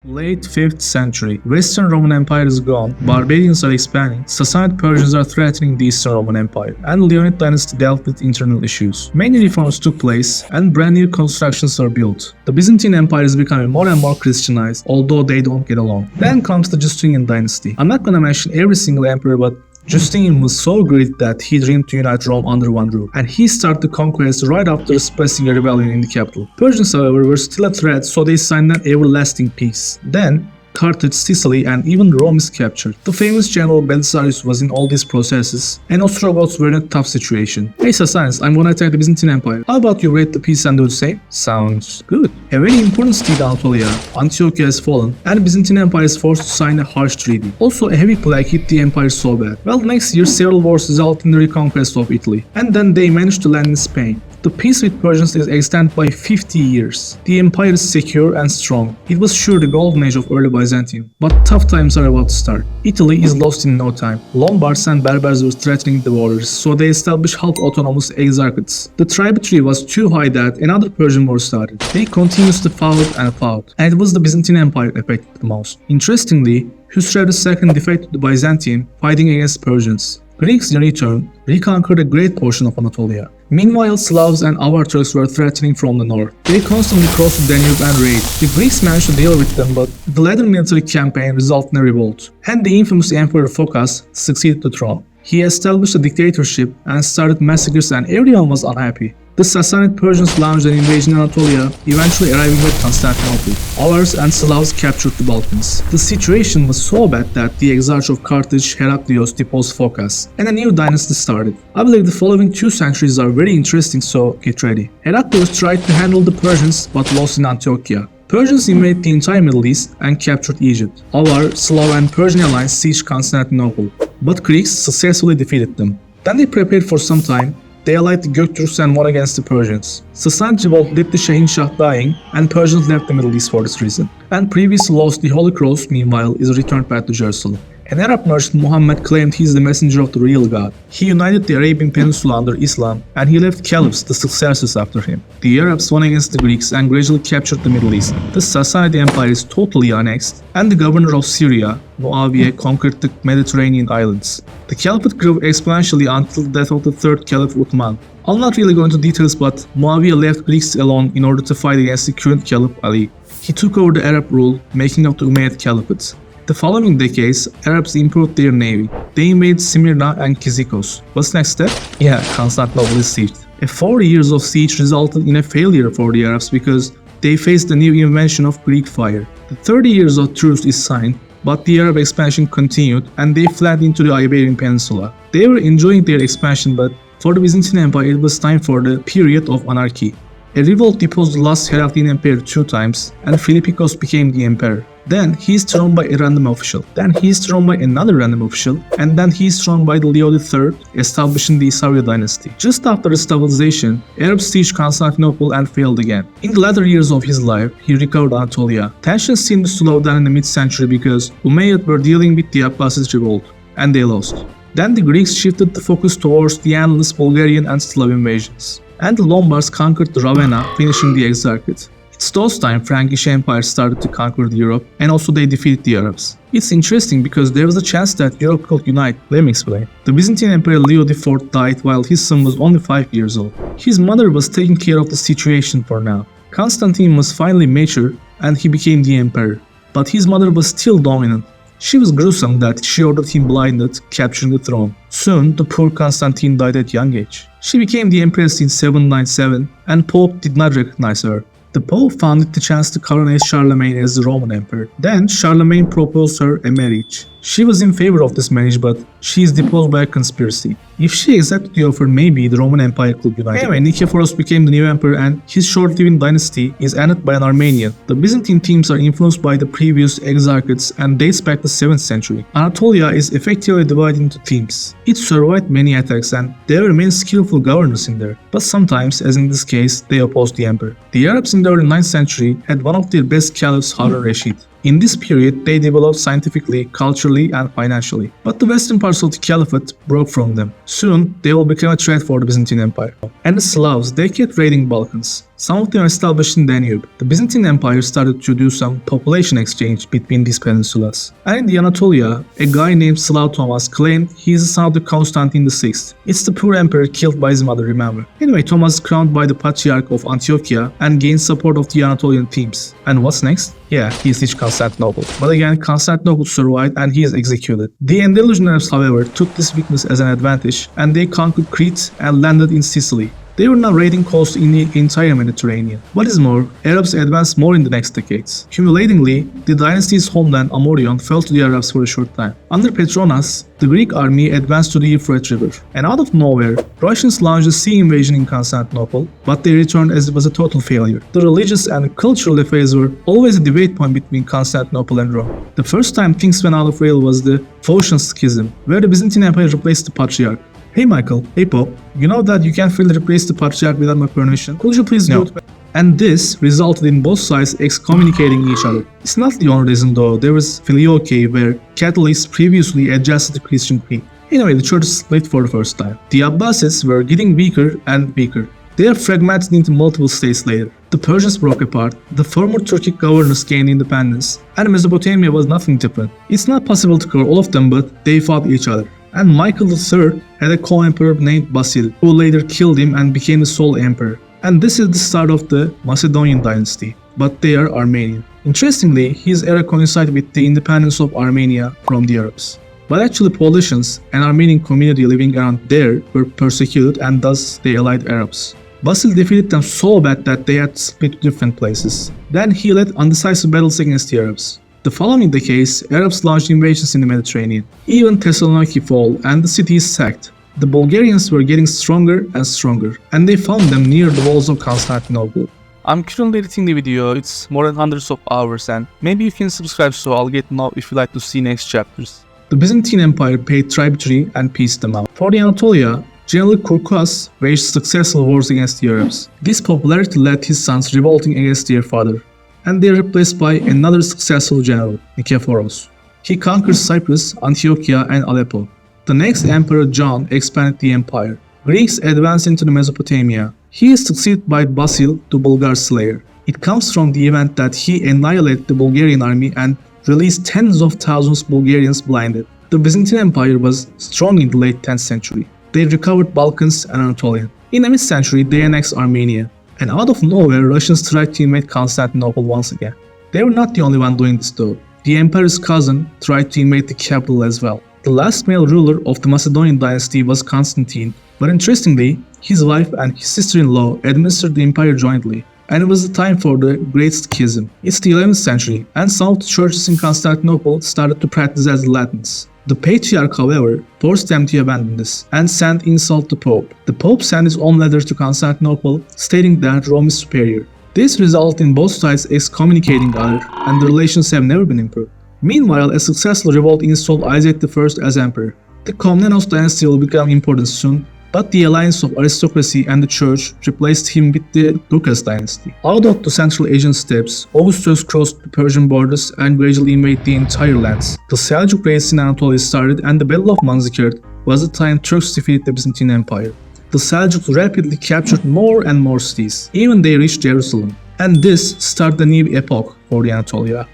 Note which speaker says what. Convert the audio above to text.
Speaker 1: Late 5th century, Western Roman Empire is gone, barbarians are expanding, Sassanid Persians are threatening the Eastern Roman Empire, and the Leonid dynasty dealt with internal issues. Many reforms took place, and brand new constructions are built. The Byzantine Empire is becoming more and more Christianized, although they don't get along. Then comes the Justinian dynasty. I'm not gonna mention every single emperor, but Justinian was so great that he dreamed to unite Rome under one roof, and he started the conquest right after suppressing a rebellion in the capital. Persians, however, were still a threat, so they signed an everlasting peace. Then, Carthage, Sicily, and even Rome is captured. The famous general Belisarius was in all these processes, and Ostrogoths were in a tough situation. Hey Sassanids, I'm gonna attack the Byzantine Empire. How about you rate the peace and do the same? Sounds good. A very important city in Anatolia, Antiochia has fallen, and the Byzantine Empire is forced to sign a harsh treaty. Also, a heavy plague hit the empire so bad. Well, next year several wars resulted in the reconquest of Italy, and then they managed to land in Spain. The peace with Persians is extended by 50 years. The empire is secure and strong. It was sure the golden age of early Byzantium, but tough times are about to start. Italy is lost in no time. Lombards and Berbers were threatening the borders, so they established half-autonomous exarchates. The tributary was too high that another Persian war started. They continuously fought, and it was the Byzantine Empire affected the most. Interestingly, Husrev II defeated the Byzantium, fighting against Persians. Greeks in return reconquered a great portion of Anatolia. Meanwhile, Slavs and Avar Turks were threatening from the north. They constantly crossed the Danube and raided. The Greeks managed to deal with them, but the later military campaign resulted in a revolt, and the infamous Emperor Phocas succeeded the throne. He established a dictatorship and started massacres, and everyone was unhappy. The Sassanid Persians launched an invasion in Anatolia, eventually arriving at Constantinople. Avars and Slavs captured the Balkans. The situation was so bad that the Exarch of Carthage, Heraclius, deposed Phocas, and a new dynasty started. I believe the following 2 centuries are very interesting, so get ready. Heraclius tried to handle the Persians but lost in Antiochia. Persians invaded the entire Middle East and captured Egypt. Avar, Slav and Persian alliance sieged Constantinople, but Greeks successfully defeated them. Then they prepared for some time. They allied the Göktürks and won against the Persians. Sassanid revolt led to Shahinshah dying, and Persians left the Middle East for this reason. And previously lost the Holy Cross, meanwhile, is returned back to Jerusalem. An Arab merchant, Muhammad, claimed he is the messenger of the real God. He united the Arabian Peninsula under Islam, and he left caliphs, the successors after him. The Arabs won against the Greeks and gradually captured the Middle East. The Sassanid Empire is totally annexed, and the governor of Syria, Muawiyah, conquered the Mediterranean islands. The caliphate grew exponentially until the death of the third caliph Uthman. I'm not really going into details, but Muawiyah left Greeks alone in order to fight against the current caliph Ali. He took over the Arab rule, making up the Umayyad Caliphate. The following decades, Arabs improved their navy. They invaded Smyrna and Kyzikos. What's next step? Yeah, Constantinople is sieged. 4 years of siege resulted in a failure for the Arabs because they faced the new invention of Greek fire. The 30 years of truce is signed, but the Arab expansion continued and they fled into the Iberian Peninsula. They were enjoying their expansion, but for the Byzantine Empire it was time for the period of anarchy. A revolt deposed the last Heraclian emperor 2 times, and Philippikos became the emperor. Then he is thrown by a random official. Then he is thrown by another random official. And then he is thrown by the Leo III, establishing the Isauria dynasty. Just after his stabilization, Arabs sieged Constantinople and failed again. In the latter years of his life, he recovered Anatolia. Tensions seemed to slow down in the mid-century because Umayyad were dealing with the Abbasid revolt, and they lost. Then the Greeks shifted the focus towards the endless Bulgarian and Slav invasions. And the Lombards conquered the Ravenna, finishing the Exarchate. It's those time Frankish Empire started to conquer Europe, and also they defeated the Arabs. It's interesting because there was a chance that Europe could unite. Let me explain. The Byzantine Emperor Leo IV died while his son was only 5 years old. His mother was taking care of the situation for now. Constantine was finally mature and he became the emperor. But his mother was still dominant. She was gruesome that she ordered him blinded, capturing the throne. Soon, the poor Constantine died at young age. She became the empress in 797 and Pope did not recognize her. The Pope found it the chance to coronate Charlemagne as the Roman Emperor. Then Charlemagne proposed her a marriage. She was in favor of this marriage, but she is deposed by a conspiracy. If she accepted the offer, maybe the Roman Empire could unite. Anyway, Nikephoros became the new emperor and his short-living dynasty is ended by an Armenian. The Byzantine themes are influenced by the previous exarchates and dates back to the 7th century. Anatolia is effectively divided into themes. It survived many attacks and there were many skillful governors in there. But sometimes, as in this case, they opposed the emperor. The Arabs in the early 9th century had one of their best caliphs, Harun Rashid. In this period, they developed scientifically, culturally, and financially. But the western parts of the caliphate broke from them. Soon, they will become a threat for the Byzantine Empire. And the Slavs, they kept raiding Balkans. Some of them established in Danube. The Byzantine Empire started to do some population exchange between these peninsulas. And in the Anatolia, a guy named Slav Thomas claimed he is the son of the Constantine VI. It's the poor emperor killed by his mother, remember. Anyway, Thomas is crowned by the Patriarch of Antiochia and gains support of the Anatolian themes. And what's next? Yeah, he sieged Constantinople. But again, Constantinople survived and he is executed. The Andalusian Arabs, however, took this weakness as an advantage and they conquered Crete and landed in Sicily. They were now raiding coast in the entire Mediterranean. What is more, Arabs advanced more in the next decades. Cumulatively, the dynasty's homeland Amorion fell to the Arabs for a short time. Under Petronas, the Greek army advanced to the Euphrates River. And out of nowhere, Russians launched a sea invasion in Constantinople, but they returned as it was a total failure. The religious and cultural affairs were always a debate point between Constantinople and Rome. The first time things went out of rail was the Phocian Schism, where the Byzantine Empire replaced the Patriarch. Hey Michael, hey Pope, you know that you can't really replace the Patriarch without my permission? Could you please do it? And this resulted in both sides excommunicating each other. It's not the only reason though, there was Filioque where Catholics previously adjusted the Christian creed. Anyway, the church split for the first time. The Abbasids were getting weaker and weaker. They are fragmented into multiple states later. The Persians broke apart, the former Turkic governors gained independence, and Mesopotamia was nothing different. It's not possible to cover all of them, but they fought each other. And Michael III had a co-emperor named Vasiliev, who later killed him and became the sole emperor. And this is the start of the Macedonian dynasty, but they are Armenian. Interestingly, his era coincided with the independence of Armenia from the Arabs. But actually Paulicians, an Armenian community living around there, were persecuted and thus they allied Arabs. Vasil defeated them so bad that they had to split to different places. Then he led undecisive battles against the Arabs. The following decades, Arabs launched invasions in the Mediterranean. Even Thessaloniki fell and the city is sacked. The Bulgarians were getting stronger and stronger, and they found them near the walls of Constantinople. I'm currently editing the video, it's more than hundreds of hours, and maybe you can subscribe so I'll get know if you like to see next chapters. The Byzantine Empire paid tributary and pieced them out. For the Anatolia, General Kurkas waged successful wars against the Arabs. This popularity led his sons revolting against their father, and they are replaced by another successful general, Nikephoros. He conquered Cyprus, Antiochia, and Aleppo. The next emperor John expanded the empire. Greeks advanced into the Mesopotamia. He is succeeded by Basil, the Bulgar slayer. It comes from the event that he annihilated the Bulgarian army and released tens of thousands of Bulgarians blinded. The Byzantine Empire was strong in the late 10th century. They recovered Balkans and Anatolia. In the mid-century, they annexed Armenia. And out of nowhere, Russians tried to invade Constantinople once again. They were not the only one doing this though. The emperor's cousin tried to invade the capital as well. The last male ruler of the Macedonian dynasty was Constantine, but interestingly, his wife and his sister-in-law administered the empire jointly, and it was the time for the Great Schism. It's the 11th century, and some of the churches in Constantinople started to practice as Latins. The Patriarch, however, forced them to abandon this and sent insult to the Pope. The Pope sent his own letter to Constantinople stating that Rome is superior. This resulted in both sides excommunicating the other, and the relations have never been improved. Meanwhile, a successful revolt installed Isaac I as emperor. The Komnenos dynasty will become important soon, but the alliance of aristocracy and the church replaced him with the Dukas dynasty. Out of the Central Asian steppes, Augustus crossed the Persian borders and gradually invaded the entire lands. The Seljuk raids in Anatolia started, and the Battle of Manzikert was the time Turks defeated the Byzantine Empire. The Seljuks rapidly captured more and more cities, even they reached Jerusalem. And this started a new epoch for the Anatolia.